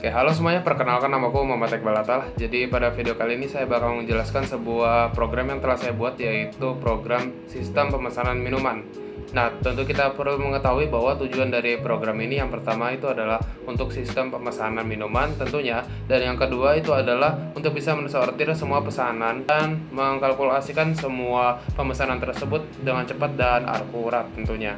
Oke, halo semuanya, perkenalkan namaku Muhammad Iqbal Atal. Jadi pada video kali ini saya bakal menjelaskan sebuah program yang telah saya buat, yaitu program sistem pemesanan minuman. Nah, tentu kita perlu mengetahui bahwa tujuan dari program ini yang pertama itu adalah untuk sistem pemesanan minuman tentunya, dan yang kedua itu adalah untuk bisa mensortir semua pesanan dan mengkalkulasikan semua pemesanan tersebut dengan cepat dan akurat tentunya.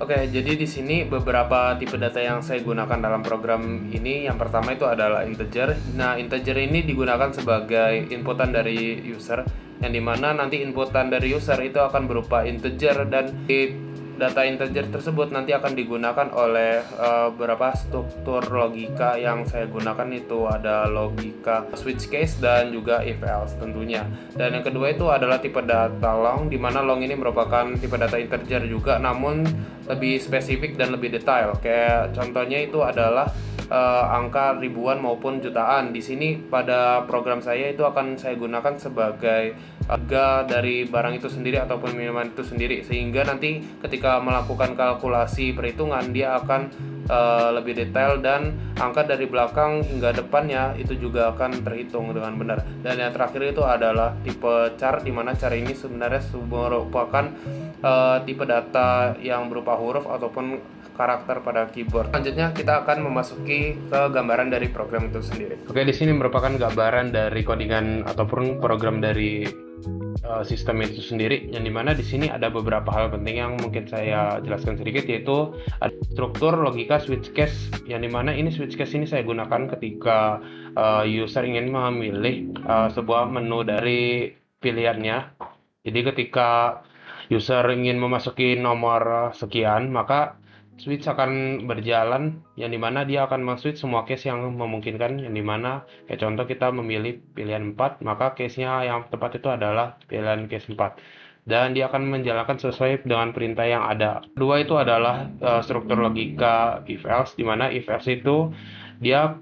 Oke, jadi di sini beberapa tipe data yang saya gunakan dalam program ini. Yang pertama itu adalah integer. Nah, integer ini digunakan sebagai inputan dari user, yang dimana nanti inputan dari user itu akan berupa integer, dan di data integer tersebut nanti akan digunakan oleh beberapa struktur logika yang saya gunakan. Itu ada logika switch case dan juga if else tentunya. Dan yang kedua itu adalah tipe data long, di mana long ini merupakan tipe data integer juga, namun lebih spesifik dan lebih detail. Kayak contohnya itu adalah angka ribuan maupun jutaan. Di sini pada program saya itu akan saya gunakan sebagai harga dari barang itu sendiri ataupun minuman itu sendiri, sehingga nanti ketika melakukan kalkulasi perhitungan dia akan lebih detail, dan angka dari belakang hingga depannya itu juga akan terhitung dengan benar. Dan yang terakhir itu adalah tipe char, di mana char ini sebenarnya merupakan tipe data yang berupa huruf ataupun karakter pada keyboard. Selanjutnya kita akan memasuki ke gambaran dari program itu sendiri. Oke, di sini merupakan gambaran dari codingan ataupun program dari sistem itu sendiri, yang dimana di sini ada beberapa hal penting yang mungkin saya jelaskan sedikit, yaitu ada struktur logika switch case, yang dimana ini switch case ini saya gunakan ketika user ingin memilih sebuah menu dari pilihannya. Jadi ketika user ingin memasuki nomor sekian, maka switch akan berjalan, yang dimana dia akan men-switch semua case yang memungkinkan, yang dimana kayak contoh kita memilih pilihan 4, maka case-nya yang tepat itu adalah pilihan case 4, dan dia akan menjalankan sesuai dengan perintah yang ada. Kedua itu adalah struktur logika if else, dimana if else itu dia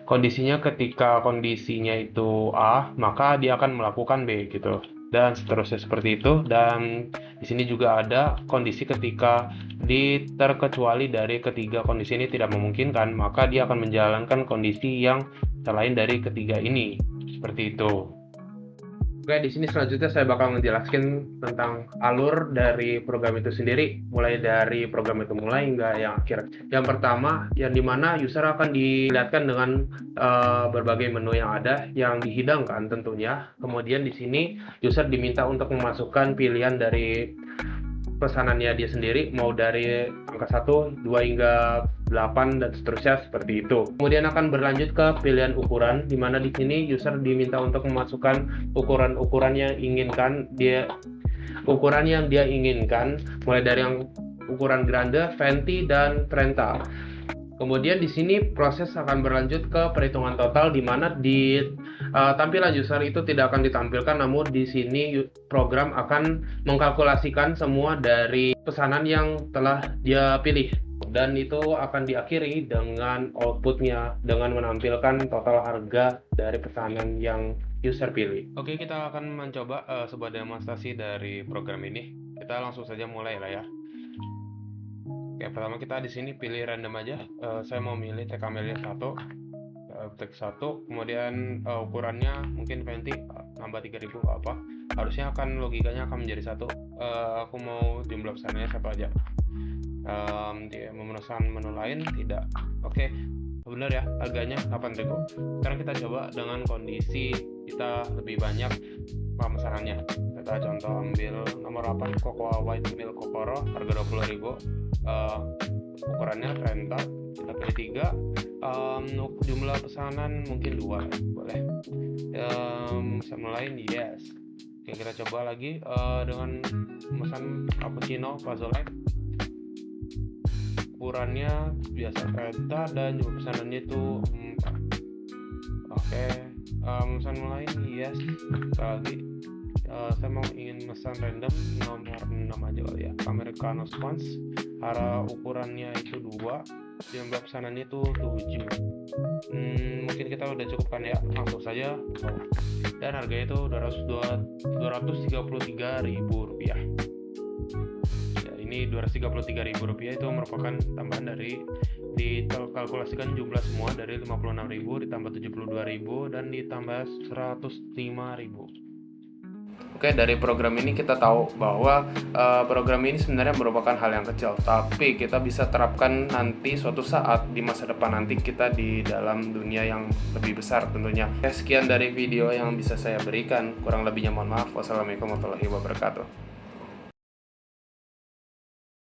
kondisinya ketika kondisinya itu A, maka dia akan melakukan B gitu, dan seterusnya seperti itu. Dan di sini juga ada kondisi ketika terkecuali dari ketiga kondisi ini tidak memungkinkan, maka dia akan menjalankan kondisi yang selain dari ketiga ini, seperti itu. Oke, di sini selanjutnya saya bakal menjelaskan tentang alur dari program itu sendiri, mulai dari program itu mulai hingga yang akhir. Yang pertama, yang dimana user akan dilihatkan dengan berbagai menu yang ada yang dihidangkan tentunya. Kemudian di sini user diminta untuk memasukkan pilihan dari pesanannya dia sendiri, mau dari angka 1, 2 hingga 8 dan seterusnya seperti itu. Kemudian akan berlanjut ke pilihan ukuran, di mana di sini user diminta untuk memasukkan ukuran-ukuran yang dia inginkan, mulai dari yang ukuran grande, venti, dan 30. Kemudian di sini proses akan berlanjut ke perhitungan total, di mana di tampilan user itu tidak akan ditampilkan, namun di sini program akan mengkalkulasikan semua dari pesanan yang telah dia pilih, dan itu akan diakhiri dengan outputnya dengan menampilkan total harga dari pesanan yang user pilih. Oke, kita akan mencoba sebuah demonstrasi dari program ini. Kita langsung saja mulai lah ya. Oke, pertama kita di sini pilih random aja. Saya mau milih tag Camellia 1, tag 1, kemudian ukurannya mungkin 20, nambah 3000 apa. Harusnya akan logikanya akan menjadi 1. Aku mau jumlah pesanannya siapa aja. Dia memesan menu lain tidak. Oke, benar ya, harganya 8.000. Sekarang kita coba dengan kondisi kita lebih banyak pemesanannya. Kita contoh ambil nomor 8, Cocoa White Milk Kokoro, harga 20.000. Ukurannya 30, kita pilih 3. Jumlah pesanan mungkin 2, boleh. Pesanan lain yes. Oke, kita coba lagi dengan pesan cappuccino Fazolite. Ukurannya biasa 30 dan jumlah pesanannya itu 4. Oke, pesan lain yes. Lagi saya mau ingin pesan random nomor 6 aja kali ya, Americano Sponge. Ukurannya itu 2, jumlah pesanannya itu 7. Mungkin kita udah cukup kan ya, langsung saja. Dan harganya itu 233.000 rupiah. Ya, ini ini Rp233.000 itu merupakan tambahan dari dikalkulasikan jumlah semua dari 56.000 ditambah 72.000 dan ditambah 105.000. Oke, dari program ini kita tahu bahwa program ini sebenarnya merupakan hal yang kecil, tapi kita bisa terapkan nanti suatu saat di masa depan nanti kita di dalam dunia yang lebih besar tentunya. Sekian dari video yang bisa saya berikan, kurang lebihnya mohon maaf. Wassalamualaikum warahmatullahi wabarakatuh.